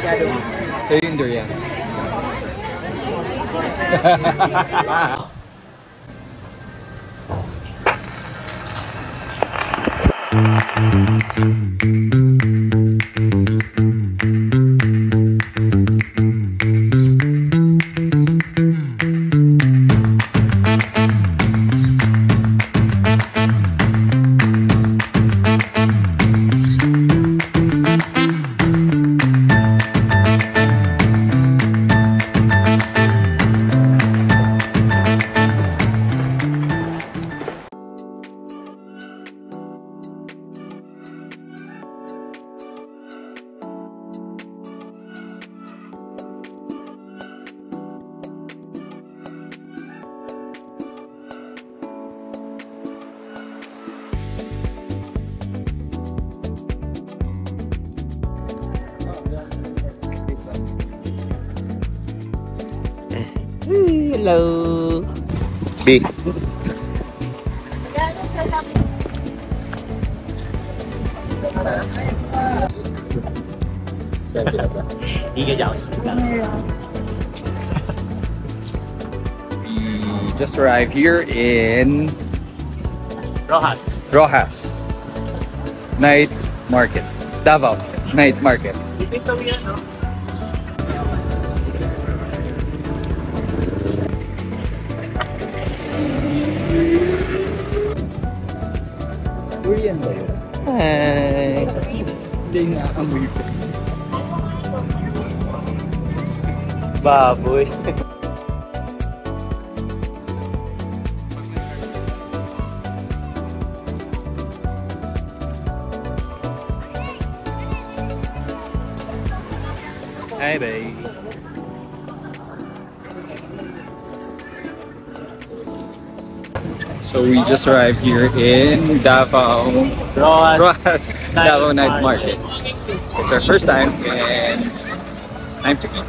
Shadow. Ito yung durian. Hello. B. We just arrived here in Rojas Night Market, Davao Night Market. Durian ba yun? Hi. Hindi na-amoy ko. Baboy. Hi, babe. So we just arrived here in Davao Rojas Davao Night Market. It's our first time and time to eat.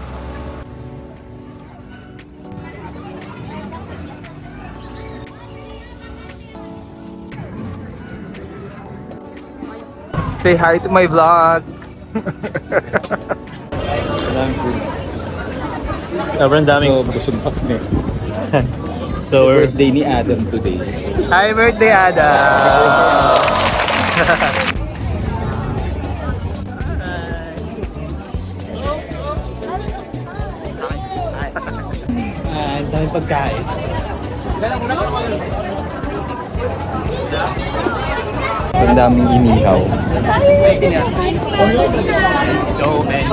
Say hi to my vlog. Sobrang daming. So, busog pa kami. So, Birthday ni Adam today. hi, birthday, Adam! Ang daming pagkain. Ang daming inihaw. So many.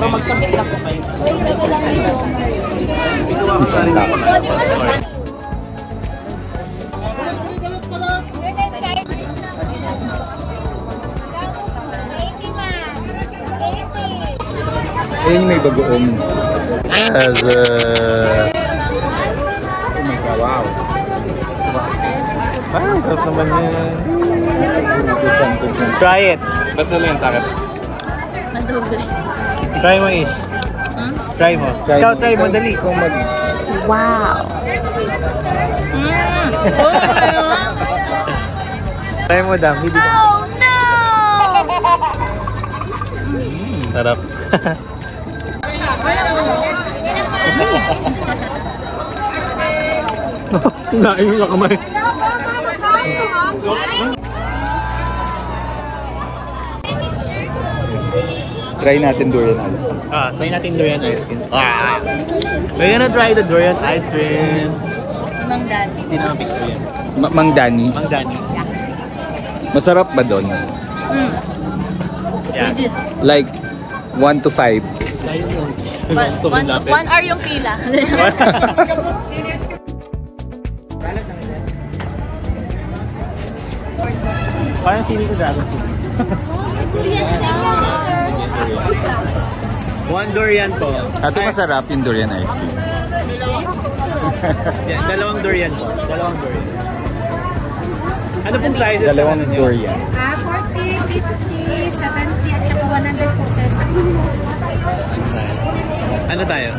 Ayun yung may bagoong. As Oh my God, wow. ah, sarap naman yan. Try it. Ba't na lang takip? Madoble. Try mo, Ish. Try mo. Ikaw, try mo, dali. Wow. Try mo, Dam. Oh no! Sarap. Nain na kamay. Try natin durian ice cream. Try natin durian ice cream. We're gonna try the durian ice cream. Mang Dani. Hindi naman picture yan. Mang Danis. Mang Danis. Masarap ba doon? Yeah. Legit. Like 1 to 5. One hour yung pila. Parang feeling ko dragon fruit. One durian po. Ate, masarap yung durian ice cream. Yeah, dalawang durian po. Dalawang durian. Ano pong sizes? Dalawang ano durian. 40, 50, 70, at saka 100 po sir. Ano tayo?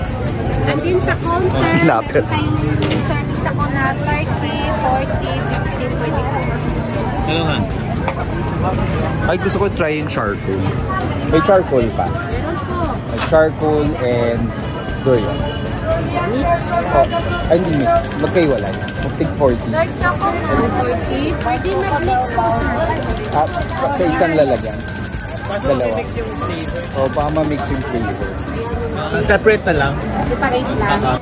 Andin sa cone sir, Lapit. tayong serving sa cone na 30, 40, 50, 20 po. Ano nga? Ay, gusto ko try yung charcoal. May charcoal pa. Meron po. Charcoal and durian. Mix. Oh, ay, hindi mix. Magkaiwalay. Mag-tig 40. Dark chocolate 40. Pwede na mix po, sir. Sa isang lalagyan. Dalawa. O, baka ma-mix yung flavor. Separate na lang. Separate lang.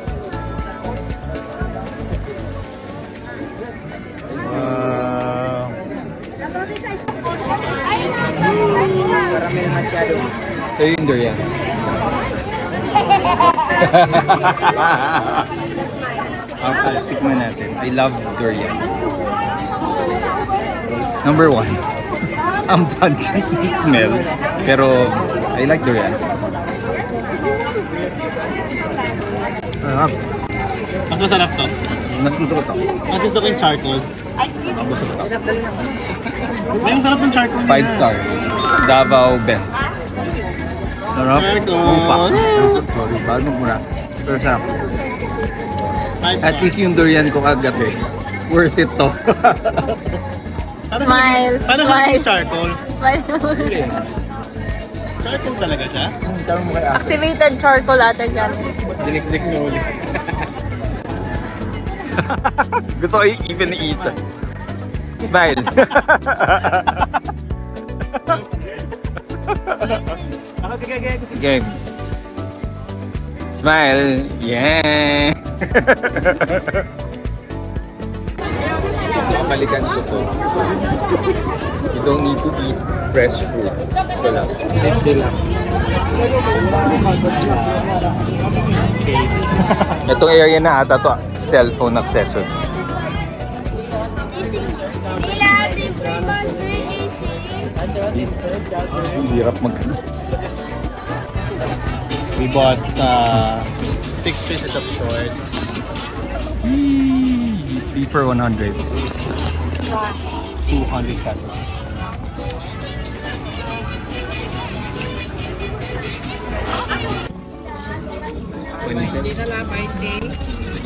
Ito yung durian. Sikman natin. I love durian. Number 1. Ang pungent smell. Pero I like durian. Mas masarap to. Mas gusto ko to. Mas gusto ko yung charcoal. Ay, ang sarap ng charcoal 5 stars. Davao best. Sarap. Charcoal. Sorry, bago muna. Pero sarap. At 5 least yung durian ko kagabi. Worth it to. Smile. Paano Smile. yung charcoal? Smile. Charcoal talaga siya? Tanong mo kay Ate. Activated charcoal ata dyan. Dinik-dik nyo ulit. Gusto ko even eat siya. Smile. Game. Smile. Yeah. Balikan ko to. You don't need to eat fresh fruit. Ito lang. Itong area na ata to, cellphone accessory. Hirap magkano. We bought 6 pieces of shorts. 3 for 100. 200 pesos.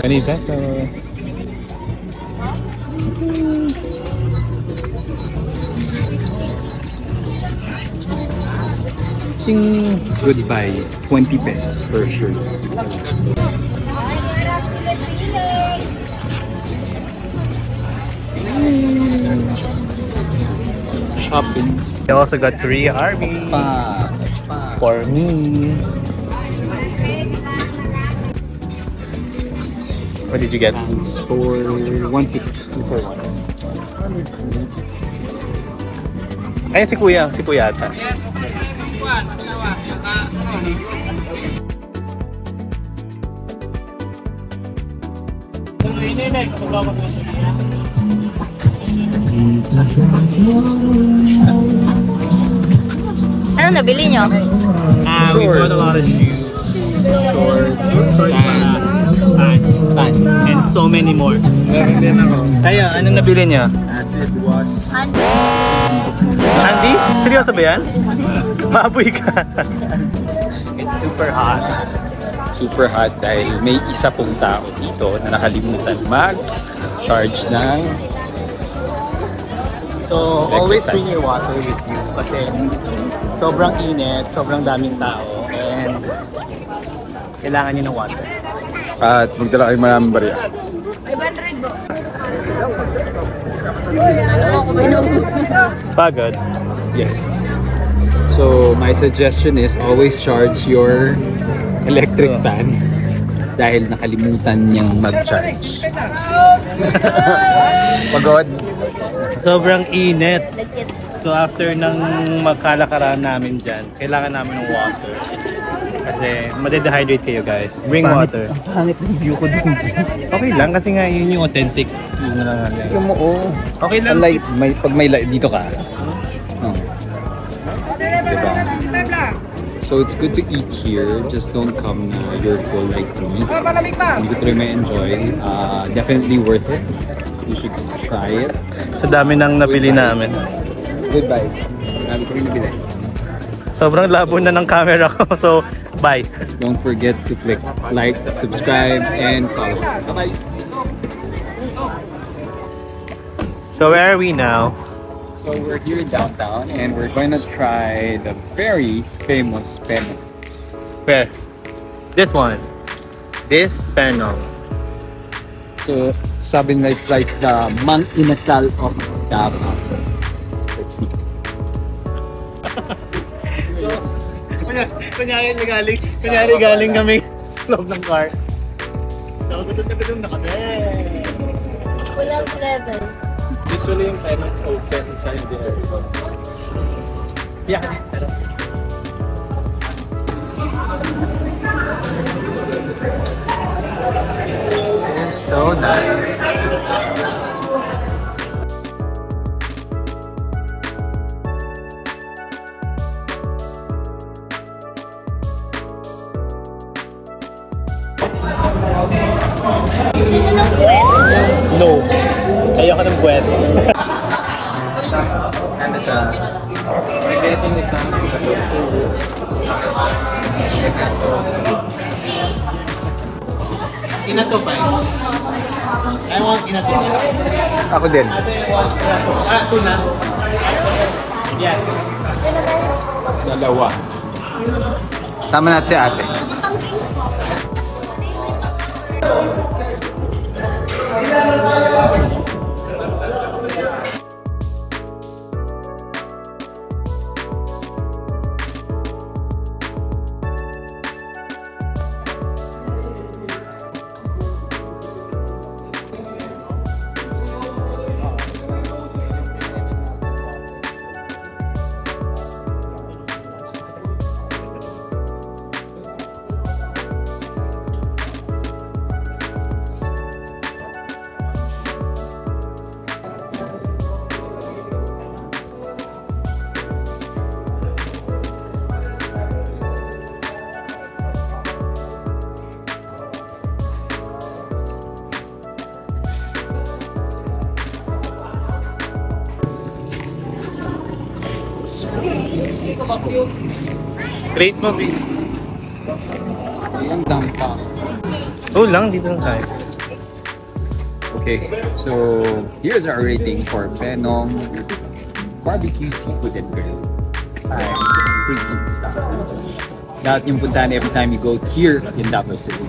$20 pesos. Goodbye. 20 pesos per shirt. Shopping. I also got 3 Army for me. What did you get? For 150 for one. Ayun si Kuya ata. Ano nabili nyo? We bought a lot of shoes, shorts, pants, and so many more. Kaya, anong nabili niya? Acid wash. Andes? Seryoso ba yan? Maaboy ka. It's super hot. Super hot dahil may isa pong tao dito na nakalimutan mag-charge ng So, always bring your water with you kasi sobrang init, sobrang daming tao, and kailangan nyo ng water. at magdala kayo maraming barya. Pagod. Yes. So my suggestion is always charge your electric fan dahil nakalimutan niyang mag-charge. Pagod. Sobrang init. So after ng magkalakaran namin dyan, kailangan namin ng water. Kasi made-dehydrate kayo guys. Bring water. Ang pangit ng view ko dun. Okay lang kasi nga yun yung authentic. Yun na lang yan. Tingnan mo, oh. Okay lang. Light, pag may light dito ka. Oh. Diba? So it's good to eat here. Just don't come na you're full like me. Hindi ko tuloy may enjoy. Definitely worth it. You should try it. Sa dami nang nabili namin. Goodbye. Dami ko rin nabili. Sobrang labo na ng camera ko. So, bye. Don't forget to click like, subscribe, and follow. Bye-bye. So where are we now? So we're here in downtown and we're going to try the very famous Peno. Where? This one. This Penong. So, sabi nila it's like the Mang Inasal of Davao. Let's see. Kunyari galing kami sa loob ng car. So, gutom na kami. Walang level. Usually yung Penong's open siya in the airport. Yeah. It's so nice. Gusto mo ng buwet? No. Ayoko ng buwet. Ano siya? Regretting is something Inato pa. I want inato. Ako din. Tuna. Yes. Dalawa. Tama natin si ate. Rate mo, B. Ang dampa. Oh lang, dito lang tayo. Okay, so here's our rating for Penong Barbecue Seafood and Grill. 5 freaking stars. Lahat yung puntahan every time you go here in Davao City.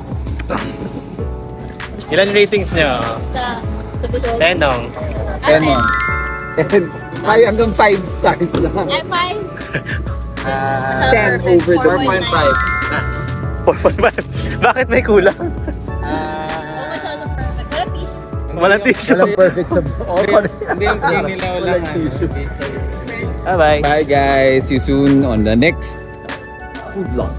Ilan ratings nyo? Sa Bulog. Penong. Penong. And ay, hanggang 5 stars lang. Ay, 5. 10 over the 4.5. Bakit may kulang? Walang tissue. Walang perfect sa... Hindi yung nila walang tissue. Bye-bye. Bye guys, see you soon on the next food vlog.